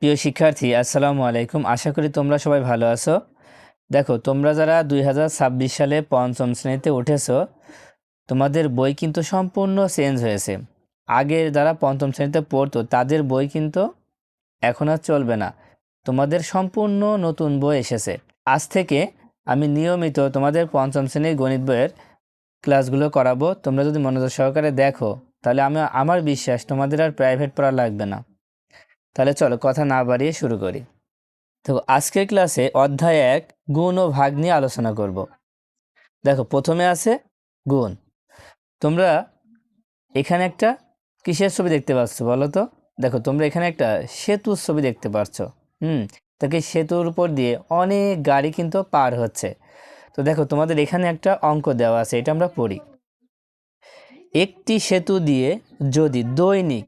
প্রিয় শিক্ষার্থী, আসসালামু আলাইকুম। আশা করি তোমরা সবাই ভালো আছো। দেখো, তোমরা যারা 2026 সালে পঞ্চম শ্রেণীতে উঠেছো, তোমাদের বই কিন্তু সম্পূর্ণ চেঞ্জ হয়েছে। আগের যারা পঞ্চম শ্রেণীতে পড়তো তাদের বই কিন্তু এখন আর চলবে না। তোমাদের সম্পূর্ণ নতুন বই এসেছে। আজ থেকে আমি নিয়মিত তোমাদের পঞ্চম শ্রেণীর গণিত বইয়ের ক্লাসগুলো করাবো। তোমরা যদি মনোযোগ সহকারে দেখো, তাহলে আমার বিশ্বাস তোমাদের আর প্রাইভেট পড়া লাগবে না। তাহলে চলো কথা না বাড়িয়ে শুরু করি। তো আজকের ক্লাসে অধ্যায় 1 গুণ ও ভাগ নিয়ে আলোচনা করব। দেখো, প্রথমে আছে গুণ। তোমরা এখানে একটা কিসের ছবি দেখতে পাচ্ছ বলো তো? দেখো, তোমরা এখানে একটা সেতুর ছবি দেখতে পাচ্ছ। তাকে সেতুর উপর দিয়ে অনেক গাড়ি কিন্তু পার হচ্ছে। তো দেখো, তোমাদের এখানে একটা অঙ্ক দেওয়া আছে, এটা আমরা পড়ি। একটি সেতু দিয়ে যদি দৈনিক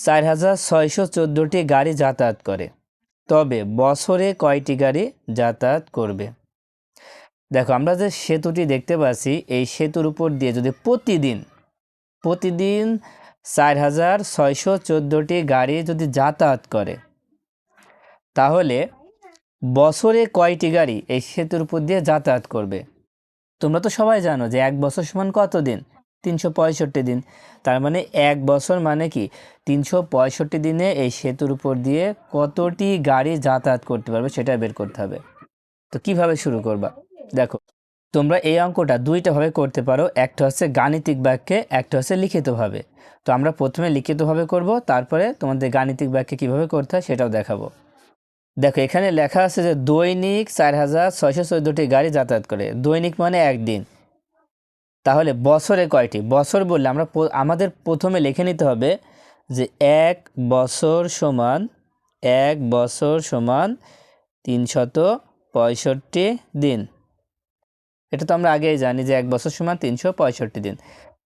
4614টি গাড়ি যাতায়াত করে, তবে বছরে কয়টি গাড়ি যাতায়াত করবে? দেখো, আমরা যে সেতুটি দেখতে পাচ্ছি, এই সেতুর উপর দিয়ে যদি প্রতিদিন 4614টি গাড়ি যদি যাতায়াত করে, তাহলে বছরে কয়টি গাড়ি এই সেতুর উপর দিয়ে যাতায়াত করবে? তোমরা তো সবাই জানো যে 1 বছর সমান কত দিন? 365 দিন। তার মানে 1 বছর মানে কি 365 দিনে এই সেতুর উপর দিয়ে কতটি গাড়ি যাতায়াত করতে পারবে সেটা বের করতে হবে। তো কিভাবে শুরু করবা? দেখো, তোমরা এই অঙ্কটা দুইটা ভাবে করতে পারো। একটা হচ্ছে গাণিতিক বাক্যে, একটা হচ্ছে লিখিতভাবে। তো আমরা প্রথমে লিখিতভাবে করব, তারপরে তোমাদের গাণিতিক বাক্যে কিভাবে করতে হয় সেটাও দেখাবো। দেখো, এখানে লেখা আছে যে দৈনিক 4614টি গাড়ি যাতায়াত করে। দৈনিক মানে একদিন। তাহলে বছরে কয়টি? বছর বললে আমাদের প্রথমে লিখে নিতে হবে যে 1 বছর সমান 365 দিন। এটা তো আমরা আগেই জানি যে 1 বছর সমান 365 দিন।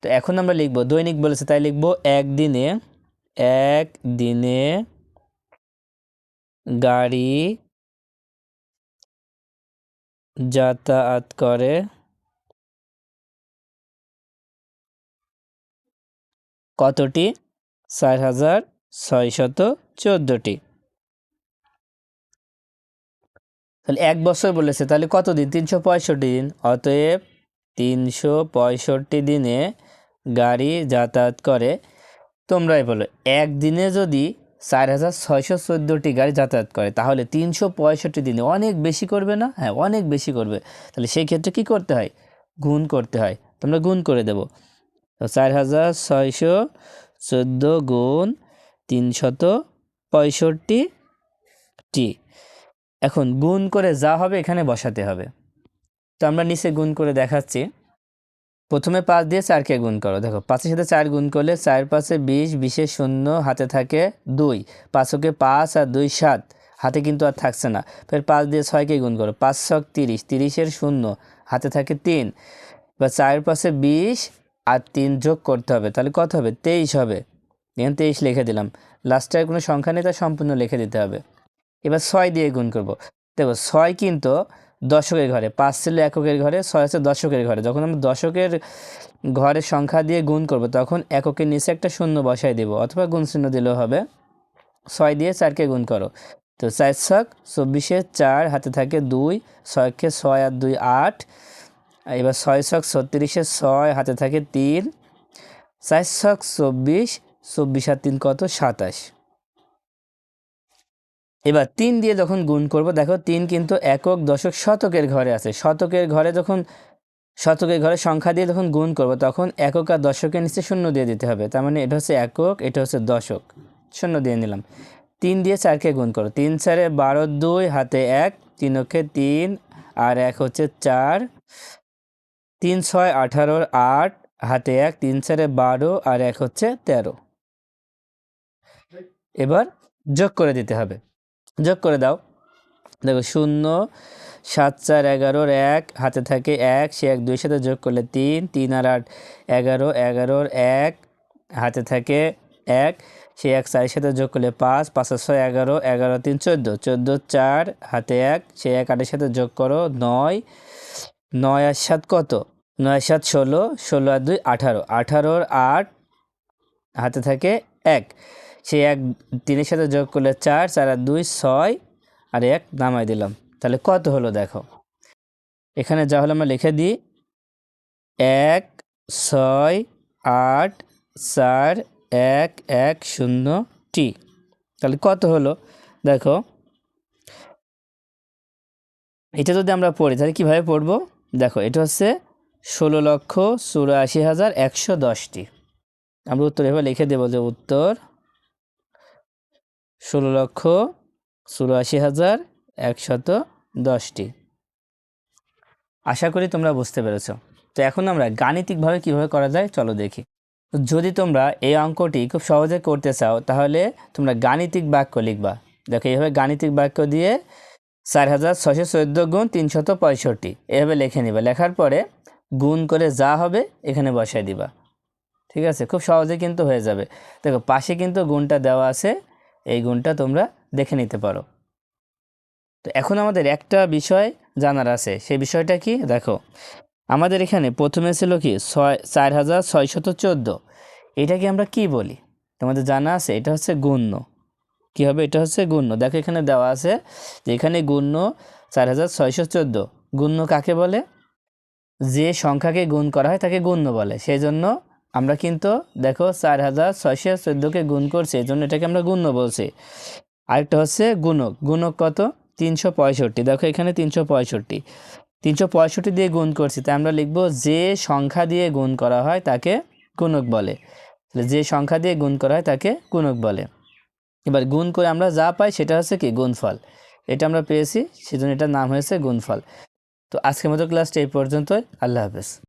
তো এখন আমরা লিখব, দৈনিক বলেছে তাই লিখব একদিনে গাড়ি যাতায়াত করে কতটি? 4614টি। তাহলে 1 বছর বলেছে, তাহলে কত দিন? 365 দিন। অতএব 365 দিনে গাড়ি যাতায়াত করে। তোমরাই বলো, একদিনে যদি 4614টি গাড়ি যাতায়াত করে, তাহলে 365 দিনে অনেক বেশি করবে না? হ্যাঁ, অনেক বেশি করবে। তাহলে সেই ক্ষেত্রে কি করতে হয়? গুণ করতে হয়। তোমরা গুণ করে দেবো। 4614 গুণ 365টি। এখন গুণ করে যা হবে এখানে বসাতে হবে। তো আমরা নিচে গুণ করে দেখাচ্ছি। প্রথমে 5 দিয়ে 4কে গুণ করো। দেখো, 5-এর সাথে 4 গুণ করলে 4 5-এ 20, 20-এ 0, হাতে থাকে 2, 5-কে 5 আর 2 7, হাতে কিন্তু আর থাকছে না। ফের 5 দিয়ে 6কে গুণ করো, 5 6 30, 30-এর 0, হাতে থাকে 3, বা 4 5-এ 20 আর 3 যোগ করতে হবে, তাহলে কত হবে? 23 হবে। এখানে 23 লিখে দিলাম। লাস্টে আর কোনো সংখ্যা নেই, তা সম্পূর্ণ লিখে দিতে হবে। এবার 6 দিয়ে গুণ করব। দেখো, 6 কিন্তু দশকের ঘরে, 5 ছিল এককের ঘরে, 6 আছে দশকের ঘরে। যখন আমরা দশকের ঘরের সংখ্যা দিয়ে গুণ করব, তখন এককের নিচে একটা শূন্য বসাই দেব, অথবা গুণ চিহ্ন দিলেও হবে। 6 দিয়ে 4কে গুণ করো। তো 4 ছক 24-এ 4, হাতে থাকে 2, 6কে 6 আর 2 8। এবার 6 ছক 36-এ 6, হাতে থাকে 3, 4 ছক 24, 24 আর 3 কত? 27। এবার 3 দিয়ে যখন গুণ করব, দেখো 3 কিন্তু একক, দশক, শতকের ঘরে আছে। শতকের ঘরে সংখ্যা দিয়ে যখন গুণ করব, তখন একক আর দশকের নিচে শূন্য দিয়ে দিতে হবে। তার মানে এটা হচ্ছে একক, এটা হচ্ছে দশক, শূন্য দিয়ে নিলাম। 3 দিয়ে 4কে গুণ করো। 3 4-এ 12, 2, হাতে 1, 3 অক্ষে 3 আর 1 হচ্ছে 4, 3 6 18, 8, হাতে 1, 3 4-এ 12 আর 1 হচ্ছে 13। এবার যোগ করে দিতে হবে। যোগ করে দাও। দেখো, 0 7 4 11-র 1, হাতে থাকে 1, সে 1 2-এর সাথে যোগ করলে 3, 3 আর 8 11, 11-র 1, হাতে থাকে 1, সে 1 4-এর সাথে যোগ করলে 5, 5 আর 6 11, 11 আর 3 14, 14 4, হাতে 1, সে 1 8-এর সাথে যোগ করো 9, 9 আর 7 কত? 9 আর 7 16, 16 আর 2 18, 18-র 8, হাতে থাকে 1, সেই 1 3-এর সাথে যোগ করলে 4, 4 আর 2 6 আর 1 নামাই দিলাম। তাহলে কত হলো দেখো, এখানে যা হলো আমরা লিখে দিই 1 6 8 4 1 1 0 t। তাহলে কত হলো দেখো, এটা যদি আমরা পড়ি তাহলে কীভাবে পড়বো দেখো, এটা হচ্ছে 16,84,110টি। আমরা উত্তর এভাবে লিখে দেবো যে উত্তর 16,84,110টি। আশা করি তোমরা বুঝতে পেরেছো। তো এখন আমরা গাণিতিকভাবে কিভাবে করা যায় চলো দেখি। যদি তোমরা এই অঙ্কটি খুব সহজে করতে চাও তাহলে তোমরা গাণিতিক বাক্য লিখবা। দেখো এইভাবে গাণিতিক বাক্য দিয়ে 4,614 গুণ 365 এভাবে লিখে নিবা। লেখার পরে গুণ করে যা হবে এখানে বসায় দিবা। ঠিক আছে, খুব সহজে কিন্তু হয়ে যাবে। দেখো পাশে কিন্তু গুণটা দেওয়া আছে, এই গুণটা তোমরা দেখে নিতে পারো। তো এখন আমাদের একটা বিষয় জানার আছে, সেই বিষয়টা কি দেখো, আমাদের এখানে প্রথমে ছিল কি 4,614, এটাকে আমরা কি বলি তোমাদের জানা আছে? এটা হচ্ছে গুণ্য। কী হবে? এটা হচ্ছে গুণ্য। দেখো এখানে দেওয়া আছে যে এখানে গুণ্য 4,614। গুণ্য কাকে বলে? যে সংখ্যাকে গুণ করা হয় তাকে গুণ্য বলে। সেই জন্য আমরা কিন্তু দেখো 4,614কে গুণ করছি, এই জন্য এটাকে আমরা গুণ্য বলছি। আরেকটা হচ্ছে গুণক। গুণক কত? 365। দেখো এখানে 365, 365 দিয়ে গুণ করছি, তাই আমরা লিখব যে সংখ্যা দিয়ে গুণ করা হয় তাকে গুণক বলে। যে সংখ্যা দিয়ে গুণ করা হয় তাকে গুণক বলে। এবার গুণ করে আমরা যা পাই সেটা হচ্ছে কি গুণফল। এটা আমরা পেয়েছি, সেজন্য এটার নাম হয়েছে গুণফল। তো আজকের মতো ক্লাসটা এই পর্যন্তই। আল্লাহ হাফেজ।